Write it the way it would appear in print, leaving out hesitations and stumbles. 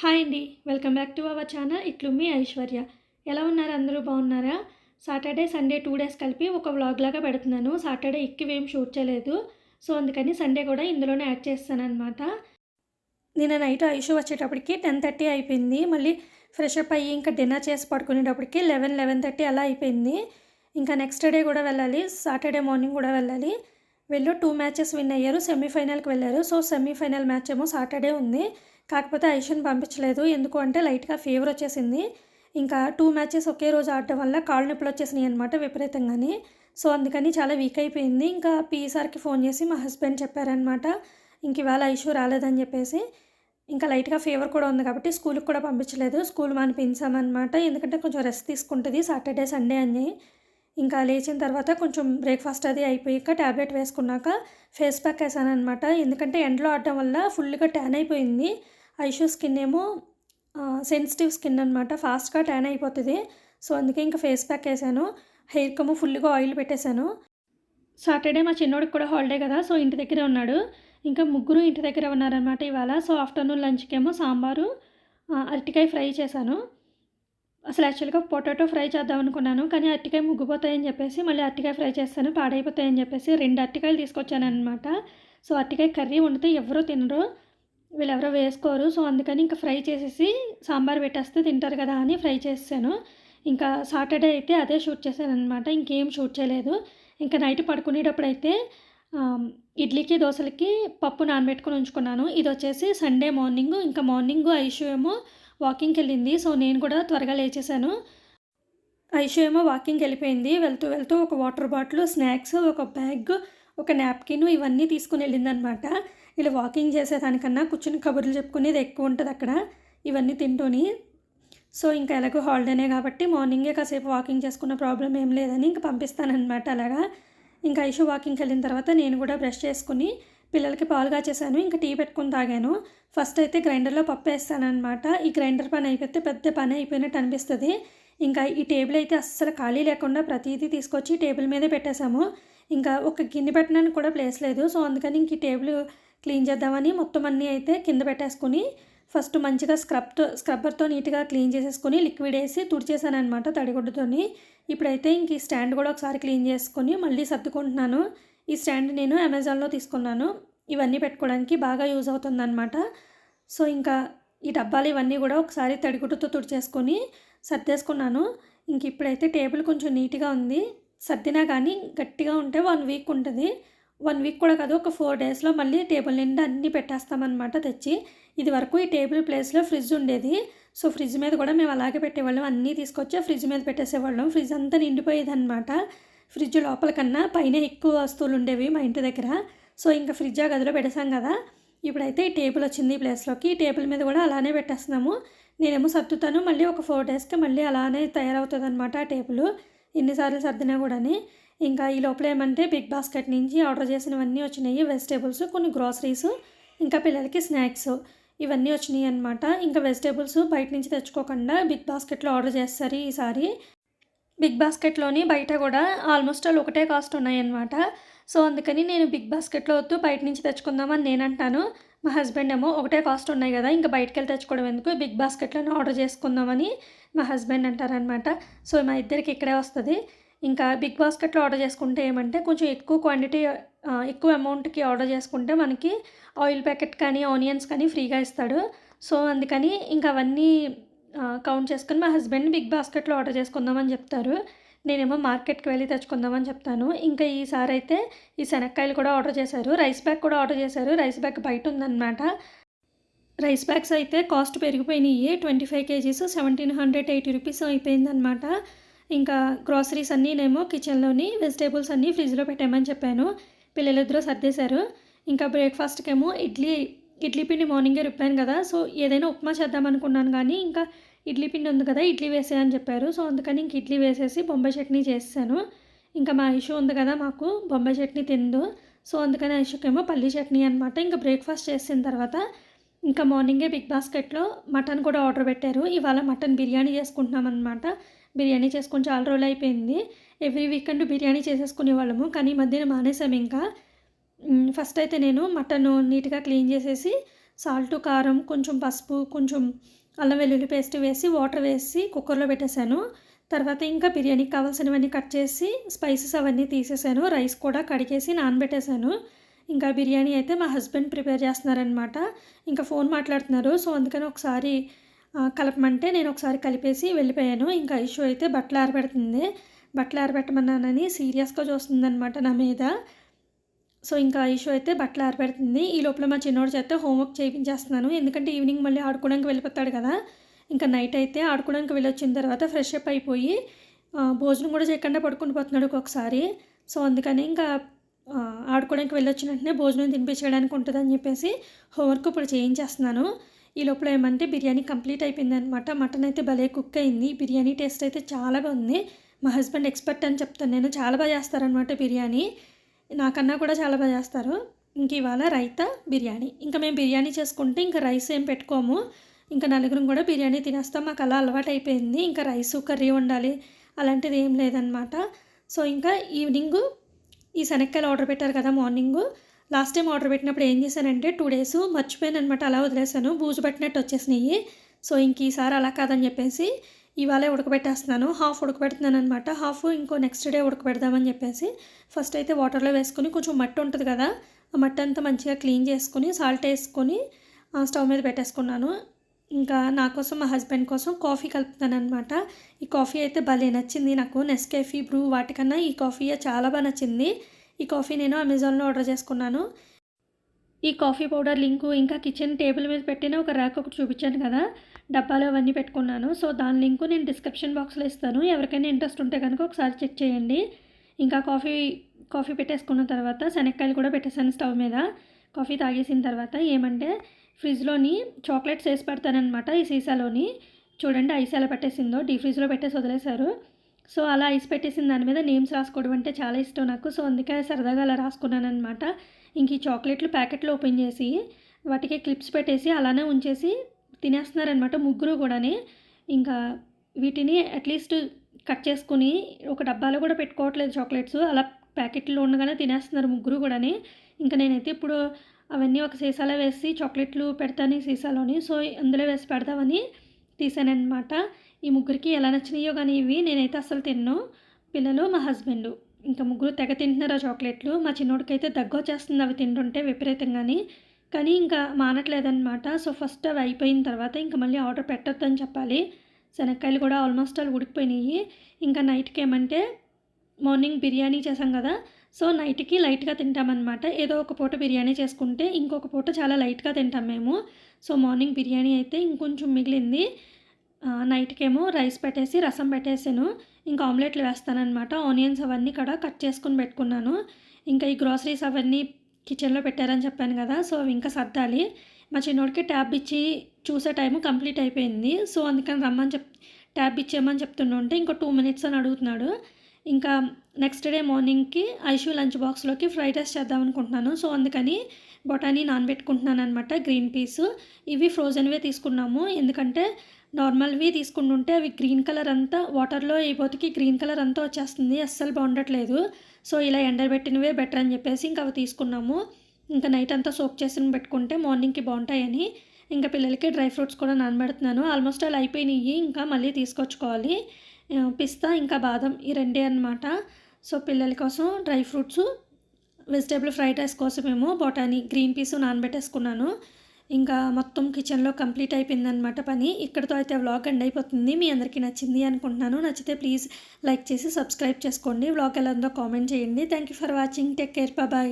Hi అండి. Welcome back to our channel. ఇట్లు మీ ఐశ్వర్య. ఎలా ఉన్నారు? అందరూ బాగున్నారా? సాటర్డే, సండే 2 డేస్ కలిపి ఒక వ్లాగ్ లాగా పెడుతున్నాను. సాటర్డే ఎక్కువేం షూట్ చేయలేదు. సో, అందుకని సండే కూడా ఇందులోనే యాడ్ చేస్తాననమాట. నిన్న నైట్ ఐషు వచ్చేటప్పటికి 10:30 అయిపోయింది. మళ్ళీ ఫ్రెష్ అప్ అయ్యి ఇంకా డిన్నర్ చేసి పడుకునేటప్పటికి 11:30 అలా అయిపోయింది. ఇంకా నెక్స్ట్ డే కూడా వెళ్ళాలి. సాటర్డే మార్నింగ్ కూడా వెళ్ళాలి. వీళ్ళు 2 మ్యాచెస్ విన్ అయ్యారు. సెమీఫైనల్కి వెళ్ళారు. సో, సెమీఫైనల్ మ్యాచ్ ఏమో సాటర్డే ఉంది. కాకపోతే ఐషుని పంపించలేదు. ఎందుకు అంటే లైట్గా ఫీవర్ వచ్చేసింది. ఇంకా 2 మ్యాచెస్ ఒకే రోజు ఆడటం వల్ల కాళ్ళు నొప్పులు వచ్చేసినాయి అనమాట విపరీతంగానే. సో, అందుకని చాలా వీక్ అయిపోయింది. ఇంకా పీఈసార్కి ఫోన్ చేసి మా హస్బెండ్ చెప్పారనమాట. ఇంక ఇవాళ ఐషు రాలేదని చెప్పేసి. ఇంకా లైట్గా ఫీవర్ కూడా ఉంది కాబట్టి స్కూల్కి కూడా పంపించలేదు. స్కూల్ మానిపించామన్నమాట. ఎందుకంటే కొంచెం రెస్ట్ తీసుకుంటుంది సాటర్డే, సండే అని. ఇంకా లేచిన తర్వాత కొంచెం బ్రేక్ఫాస్ట్ అది అయిపోయాక ట్యాబ్లెట్ వేసుకున్నాక ఫేస్ ప్యాక్ వేసానమాట. ఎందుకంటే ఎండలో ఆడటం వల్ల ఫుల్గా ట్యాన్ అయిపోయింది. ఐషు స్కిన్ ఏమో సెన్సిటివ్ స్కిన్ అనమాట. ఫాస్ట్గా ట్యాన్ అయిపోతుంది. సో, అందుకే ఇంకా ఫేస్ ప్యాక్ వేసాను. హెయిర్కేమో ఫుల్గా ఆయిల్ పెట్టేశాను. సాటర్డే మా చిన్నోడికి కూడా హాలిడే కదా. సో, ఇంటి దగ్గరే ఉన్నాడు. ఇంకా ముగ్గురు ఇంటి దగ్గర ఉన్నారనమాట ఇవాళ. సో, ఆఫ్టర్నూన్ లంచ్కేమో సాంబారు, అరటికాయ ఫ్రై చేశాను. అసలు యాక్చువల్గా పొటాటో ఫ్రై చేద్దాం అనుకున్నాను. కానీ అరటికాయ ముగ్గిపోతాయని చెప్పేసి మళ్ళీ అరటికాయ ఫ్రై చేస్తాను, పాడైపోతాయని చెప్పేసి 2 అరటికాయలు తీసుకొచ్చానమాట. సో, అరటికాయ కర్రీ వండితే ఎవరూ తినరు, వీళ్ళెవరో వేసుకోరు. సో, అందుకని ఇంకా ఫ్రై చేసేసి సాంబార్ పెట్టేస్తే తింటారు కదా అని ఫ్రై చేసాను. ఇంకా సాటర్డే అయితే అదే షూట్ చేశానమాట. ఇంకేం షూట్ చేయలేదు. ఇంకా నైట్ పడుకునేటప్పుడైతే ఇడ్లీకి, దోశలకి పప్పు నానబెట్టుకొని ఉంచుకున్నాను. ఇది వచ్చేసి సండే మార్నింగ్. ఇంకా మార్నింగ్ ఐషు ఏమో వాకింగ్కి వెళ్ళింది. సో, నేను కూడా త్వరగా లేచేసాను. ఐషు ఏమో వాకింగ్కి వెళ్ళిపోయింది. వెళ్తూ వెళ్తూ ఒక వాటర్ బాటిల్, స్నాక్స్, ఒక బ్యాగ్, ఒక నాప్కిన్ ఇవన్నీ తీసుకుని వెళ్ళిందనమాట. ఇలా వాకింగ్ చేసేదానికన్నా కూర్చుని కబుర్లు చెప్పుకునేది ఎక్కువ ఉంటుంది అక్కడ, ఇవన్నీ తింటూని. సో, ఇంకా ఎలాగో హాలిడేనే కాబట్టి మార్నింగే కాసేపు వాకింగ్ చేసుకున్న ప్రాబ్లం ఏం లేదని ఇంకా పంపిస్తానమాట అలాగా. ఇంకా ఐషు వాకింగ్కి వెళ్ళిన తర్వాత నేను కూడా బ్రష్ చేసుకుని పిల్లలకి పాలు కాచేసాను. ఇంకా టీ పెట్టుకుని తాగాను. ఫస్ట్ అయితే గ్రైండర్లో పప్పు వేస్తానమాట. ఈ గ్రైండర్ పని అయిపోతే పెద్ద పని అయిపోయినట్టు అనిపిస్తుంది. ఇంకా ఈ టేబుల్ అయితే అస్సలు ఖాళీ లేకుండా ప్రతిదీ తీసుకొచ్చి టేబుల్ మీదే పెట్టేశాము. ఇంకా ఒక గిన్నె పెట్టడానికి కూడా ప్లేస్ లేదు. సో, అందుకని ఇంక ఈ టేబుల్ క్లీన్ చేద్దామని మొత్తం అన్నీ అయితే కింద పెట్టేసుకుని ఫస్ట్ మంచిగా స్క్రబ్బర్తో నీట్గా క్లీన్ చేసేసుకొని లిక్విడ్ వేసి తుడిచేసానమాట తడిగుడ్డతోని. ఇప్పుడైతే ఇంక ఈ స్టాండ్ కూడా ఒకసారి క్లీన్ చేసుకొని మళ్ళీ సర్దుకుంటున్నాను. ఈ స్టాండ్ నేను అమెజాన్లో తీసుకున్నాను. ఇవన్నీ పెట్టుకోవడానికి బాగా యూజ్ అవుతుందన్నమాట. సో, ఇంకా ఈ డబ్బాలు ఇవన్నీ కూడా ఒకసారి తడిగుడ్డతో తుడిచేసుకొని సర్దేసుకున్నాను. ఇంక ఇప్పుడైతే టేబుల్ కొంచెం నీట్గా ఉంది. సర్దినా కానీ గట్టిగా ఉంటే 1 వీక్ ఉంటుంది. 1 వీక్ కూడా కాదు, ఒక 4 డేస్లో మళ్ళీ టేబుల్ నిండా అన్నీ పెట్టేస్తామన్నమాట తెచ్చి. ఇది వరకు ఈ టేబుల్ ప్లేస్లో ఫ్రిడ్జ్ ఉండేది. సో, ఫ్రిడ్జ్ మీద కూడా మేము అలాగే పెట్టేవాళ్ళం. అన్నీ తీసుకొచ్చి ఫ్రిడ్జ్ మీద పెట్టేసేవాళ్ళం. ఫ్రిడ్జ్ అంతా నిండిపోయేదన్నమాట. ఫ్రిడ్జ్ లోపల కన్నా పైన ఎక్కువ వస్తువులు ఉండేవి మా ఇంటి దగ్గర. సో, ఇంకా ఫ్రిడ్జ్ ఆ గదిలో పెట్టేసాం కదా. ఇప్పుడైతే ఈ టేబుల్ వచ్చింది ఈ ప్లేస్లోకి. ఈ టేబుల్ మీద కూడా అలానే పెట్టేస్తున్నాము. నేనేమో సర్దుతాను, మళ్ళీ ఒక 4 డేస్కి మళ్ళీ అలానే తయారవుతుంది అనమాట ఆ టేబుల్. ఎన్నిసార్లు సర్దినా కూడాని. ఇంకా ఈ లోపల ఏమంటే బిగ్ బాస్కెట్ నుంచి ఆర్డర్ చేసినవన్నీ వచ్చినాయి. వెజిటేబుల్స్, కొన్ని గ్రోసరీస్, ఇంకా పిల్లలకి స్నాక్స్ ఇవన్నీ వచ్చినాయి అనమాట. ఇంకా వెజిటేబుల్స్ బయట నుంచి తెచ్చుకోకుండా బిగ్ బాస్కెట్లో ఆర్డర్ చేస్తారు ఈసారి. బిగ్ బాస్కెట్లోని బయట కూడా ఆల్మోస్ట్ ఆల్ ఒకటే కాస్ట్ ఉన్నాయన్నమాట. సో, అందుకని నేను బిగ్ బాస్కెట్లో వద్దు బయట నుంచి తెచ్చుకుందామని నేను అంటాను. మా హస్బెండ్ ఏమో ఒకటే కాస్ట్ ఉన్నాయి కదా, ఇంకా బయటకు వెళ్ళి తెచ్చుకోవడం ఎందుకు, బిగ్ బాస్కెట్లోనే ఆర్డర్ చేసుకుందామని మా హస్బెండ్ అంటారనమాట. సో, మా ఇద్దరికి ఇక్కడే వస్తుంది. ఇంకా బిగ్ బాస్కెట్లో ఆర్డర్ చేసుకుంటే ఏమంటే కొంచెం ఎక్కువ క్వాంటిటీ, ఎక్కువ అమౌంట్కి ఆర్డర్ చేసుకుంటే మనకి ఆయిల్ ప్యాకెట్ కానీ ఆనియన్స్ కానీ ఫ్రీగా ఇస్తాడు. సో, అందుకని ఇంకా అవన్నీ కౌంట్ చేసుకొని మా హస్బెండ్ బిగ్ బాస్కెట్లో ఆర్డర్ చేసుకుందామని చెప్తారు. నేనేమో మార్కెట్కి వెళ్ళి తెచ్చుకుందామని చెప్తాను. ఇంకా ఈసారి అయితే ఈ శనక్కాయలు కూడా ఆర్డర్ చేశారు. రైస్ బ్యాగ్ కూడా ఆర్డర్ చేశారు. రైస్ బ్యాగ్ బయట ఉందన్నమాట. రైస్ బ్యాగ్స్ అయితే కాస్ట్ పెరిగిపోయినాయి. 25 కేజీస్ 1780 రూపీస్ అయిపోయిందనమాట. ఇంకా గ్రాసరీస్ అన్నీనేమో కిచెన్లోని, వెజిటేబుల్స్ అన్నీ ఫ్రిడ్జ్లో పెట్టామని చెప్పాను. పిల్లలిద్దరూ సర్దేశారు. ఇంకా బ్రేక్ఫాస్ట్కేమో ఇడ్లీ పిండి మార్నింగే రుబ్బాను కదా. సో, ఏదైనా ఉప్మా చేద్దాం అనుకున్నాను కానీ ఇంకా ఇడ్లీ పిండి ఉంది కదా, ఇడ్లీ వేసేయని చెప్పారు. సో, అందుకని ఇంక ఇడ్లీ వేసేసి బొంబాయి చట్నీ చేసాను. ఇంకా మా ఐషు ఉంది కదా, మాకు బొంబాయి చట్నీ తిందు. సో, అందుకని ఐషుకేమో పల్లీ చట్నీ అనమాట. ఇంకా బ్రేక్ఫాస్ట్ చేసిన తర్వాత ఇంకా మార్నింగే బిగ్ బాస్కెట్లో మటన్ కూడా ఆర్డర్ పెట్టారు. ఇవాళ మటన్ బిర్యానీ చేసుకుంటున్నాం అనమాట. బిర్యానీ చేసుకొని చాలా రోజులు అయిపోయింది. ఎవ్రీ వీకెండ్ బిర్యానీ చేసేసుకునేవాళ్ళము, కానీ ఈ మధ్యన మానేసాము ఇంకా. ఫస్ట్ అయితే నేను మటన్ నీట్గా క్లీన్ చేసేసి సాల్టు, కారం, కొంచెం పసుపు, కొంచెం అల్లం వెల్లుల్లి పేస్ట్ వేసి వాటర్ వేసి కుక్కర్లో పెట్టేశాను. తర్వాత ఇంకా బిర్యానీకి కావాల్సినవన్నీ కట్ చేసి స్పైసెస్ అవన్నీ తీసేసాను. రైస్ కూడా కడిగేసి నానబెట్టేశాను. ఇంకా బిర్యానీ అయితే మా హస్బెండ్ ప్రిపేర్ చేస్తున్నారనమాట. ఇంకా ఫోన్ మాట్లాడుతున్నారు. సో అందుకని ఒకసారి కలపమంటే నేను ఒకసారి కలిపేసి వెళ్ళిపోయాను. ఇంకా ఐషు అయితే బట్టలు ఆరబెడుతుంది. బట్టలు ఆరబెట్టమన్నానని సీరియస్గా చూస్తుందనమాట నా మీద. సో ఇంకా ఐషు అయితే బట్టలు ఆరబెడుతుంది. ఈ లోపల మా చిన్నోడి చేత హోంవర్క్ చేయించేస్తున్నాను. ఎందుకంటే ఈవినింగ్ మళ్ళీ ఆడుకోవడానికి వెళ్ళిపోతాడు కదా. ఇంకా నైట్ అయితే ఆడుకోవడానికి వెళ్ళొచ్చిన తర్వాత ఫ్రెష్ అప్ అయిపోయి భోజనం కూడా చేయకుండా పడుకుని పోతున్నాడు ఒక్కొక్కసారి. సో అందుకని ఇంకా ఆడుకోవడానికి వెళ్ళొచ్చిన వెంటనే భోజనం తినిపించడానికి ఉంటుందని చెప్పేసి హోంవర్క్ ఇప్పుడు చేయించేస్తున్నాను. ఈ లోపల ఏమంటే బిర్యానీ కంప్లీట్ అయిపోయిందనమాట. మటన్ అయితే భలే కుక్ అయింది. బిర్యానీ టేస్ట్ అయితే చాలా బాగుంది. మా హస్బెండ్ ఎక్స్పర్ట్ అని చెప్తాను నేను. చాలా బాగా చేస్తారనమాట బిర్యానీ. నాకన్నా కూడా చాలా బాగా చేస్తారు. ఇంక ఇవాళ రైతా బిర్యానీ. ఇంకా మేము బిర్యానీ చేసుకుంటే ఇంకా రైస్ ఏం పెట్టుకోము. ఇంకా నలుగురం కూడా బిర్యానీ తినేస్తాం. మాకు అలా అలవాటు అయిపోయింది. ఇంకా రైస్ కర్రీ ఉండాలి అలాంటిది ఏం లేదనమాట. సో ఇంకా ఈవినింగ్ ఈ శనక్కాయలు ఆర్డర్ పెట్టారు కదా మార్నింగు. లాస్ట్ టైం ఆర్డర్ పెట్టినప్పుడు ఏం చేశానంటే 2 days మర్చిపోయాను అనమాట. అలా వదిలేసాను. బూజు పట్టినట్టు వచ్చేసినాయి. సో ఇంక ఈసారి అలా కాదని చెప్పేసి ఇవాళే ఉడకబెట్టేస్తున్నాను. హాఫ్ ఉడకబెడుతున్నాను అనమాట. హాఫ్ ఇంకో నెక్స్ట్ డే ఉడకబెడదామని చెప్పేసి ఫస్ట్ అయితే వాటర్లో వేసుకొని కొంచెం మట్టి ఉంటుంది కదా, ఆ మట్టి అంతా మంచిగా క్లీన్ చేసుకొని సాల్ట్ వేసుకొని స్టవ్ మీద పెట్టేసుకున్నాను. ఇంకా నా కోసం మా హస్బెండ్ కోసం కాఫీ కలుపుతాను అనమాట. ఈ కాఫీ అయితే భలే నచ్చింది నాకు. నెస్కేఫీ, బ్రూ వాటికన్నా ఈ కాఫీ చాలా బాగా నచ్చింది. ఈ కాఫీ నేను అమెజాన్లో ఆర్డర్ చేసుకున్నాను. ఈ కాఫీ పౌడర్ లింకు ఇంకా కిచెన్ టేబుల్ మీద పెట్టిన ఒక ర్యాక్ ఒకటి చూపించాను కదా, డబ్బాలు అవన్నీ పెట్టుకున్నాను. సో దాని లింకు నేను డిస్క్రిప్షన్ బాక్స్లో ఇస్తాను. ఎవరికైనా ఇంట్రెస్ట్ ఉంటే కనుక ఒకసారి చెక్ చేయండి. ఇంకా కాఫీ పెట్టేసుకున్న తర్వాత శనక్కాయలు కూడా పెట్టేసాను స్టవ్ మీద. కాఫీ తాగేసిన తర్వాత ఏమంటే ఫ్రిడ్జ్లోని చాక్లెట్స్ వేసి పెడతానమాట. ఈ సీసాలోని చూడండి ఐస్ ఎలా పెట్టేసిందో. డీ ఫ్రిడ్జ్లో పెట్టేసి వదిలేశారు. సో అలా ఐస్ పెట్టేసిన దాని మీద నేమ్స్ రాసుకోవడం అంటే చాలా ఇష్టం నాకు. సో అందుకే సరదాగా అలా రాసుకున్నాను అనమాట. ఇంక ఈ చాక్లెట్లు ప్యాకెట్లు ఓపెన్ చేసి వాటికి క్లిప్స్ పెట్టేసి అలానే ఉంచేసి తినేస్తున్నారనమాట ముగ్గురు కూడాని. ఇంకా వీటిని అట్లీస్ట్ కట్ చేసుకుని ఒక డబ్బాలో కూడా పెట్టుకోవట్లేదు చాక్లెట్స్. అలా ప్యాకెట్లో ఉండగానే తినేస్తున్నారు ముగ్గురు కూడాని. ఇంకా నేనైతే ఇప్పుడు అవన్నీ ఒక సీసాలో వేసి చాక్లెట్లు పెడతాను ఈ సీసాలోని. సో అందులో వేసి పెడదామని తీసానమాట. ఈ ముగ్గురికి ఎలా నచ్చినాయో కానీ ఇవి నేనైతే అస్సలు తిన్ను. పిల్లలు, మా హస్బెండ్ ఇంకా ముగ్గురు తెగ తింటున్నారు ఆ చాక్లెట్లు. మా చిన్నోడికైతే దగ్గు వచ్చేస్తుంది అవి తింటుంటే విపరీతంగాని. కానీ ఇంకా మానట్లేదన్నమాట. సో ఫస్ట్ అవి అయిపోయిన తర్వాత ఇంకా మళ్ళీ ఆర్డర్ పెట్టొద్దని చెప్పాలి. శనక్కాయలు కూడా ఆల్మోస్ట్ అలా ఉడికిపోయినాయి. ఇంకా నైట్కి ఏమంటే మార్నింగ్ బిర్యానీ చేసాం కదా, సో నైట్కి లైట్గా తింటామన్నమాట. ఏదో ఒక పూట బిర్యానీ చేసుకుంటే ఇంకొక పూట చాలా లైట్గా తింటాం మేము. సో మార్నింగ్ బిర్యానీ అయితే ఇంకొంచెం మిగిలింది. నైట్కేమో రైస్ పెట్టేసి రసం పెట్టేసాను. ఇంకా ఆమ్లెట్లు వేస్తానన్నమాట. ఆనియన్స్ అవన్నీ కూడా కట్ చేసుకుని పెట్టుకున్నాను. ఇంకా ఈ గ్రాసరీస్ అవన్నీ కిచెన్లో పెట్టారని చెప్పాను కదా, సో అవి ఇంకా సర్దాలి. మా చిన్నోడికి ట్యాబ్ ఇచ్చి చూసే టైము కంప్లీట్ అయిపోయింది. సో అందుకని రమ్మని ట్యాబ్ ఇచ్చేయమని చెప్తుంటే ఇంకో 2 minutes అని అడుగుతున్నాడు. ఇంకా నెక్స్ట్ డే మార్నింగ్కి ఐషు లంచ్ బాక్స్లోకి ఫ్రైడ్ రైస్ చేద్దాం అనుకుంటున్నాను. సో అందుకని బొటానీ నానబెట్టుకుంటున్నాను అనమాట. గ్రీన్ పీస్ ఇవి ఫ్రోజన్వే తీసుకున్నాము. ఎందుకంటే నార్మల్వి తీసుకుంటుంటే అవి గ్రీన్ కలర్ అంతా వాటర్లో అయిపోతేకి గ్రీన్ కలర్ అంతా వచ్చేస్తుంది, అస్సలు బాగుండట్లేదు. సో ఇలా ఎండబెట్టినవే బెటర్ అని చెప్పేసి ఇంకా అవి తీసుకున్నాము. ఇంకా నైట్ అంతా సోక్ చేసి పెట్టుకుంటే మార్నింగ్కి బాగుంటాయని ఇంకా పిల్లలకి డ్రై ఫ్రూట్స్ కూడా నానబెడుతున్నాను. ఆల్మోస్ట్ అలా అయిపోయినాయి. ఇంకా మళ్ళీ తీసుకొచ్చుకోవాలి. పిస్తా ఇంకా బాదం ఈ రెండే అనమాట. సో పిల్లల కోసం dry fruits, vegetable fried rice కోసమేమో బొటానీ గ్రీన్ పీస్ నానబెట్టేసుకున్నాను. ఇంకా మొత్తం కిచెన్లో కంప్లీట్ అయిపోయిందనమాట పని. ఇక్కడితో అయితే వ్లాగ్ ఎండ్ అయిపోతుంది. మీ అందరికీ నచ్చింది అనుకుంటున్నాను. నచ్చితే ప్లీజ్ లైక్ చేసి సబ్స్క్రైబ్ చేసుకోండి. వ్లాగ్ ఎలా ఉందో కామెంట్ చేయండి. Thank you for watching. Take care. Bye.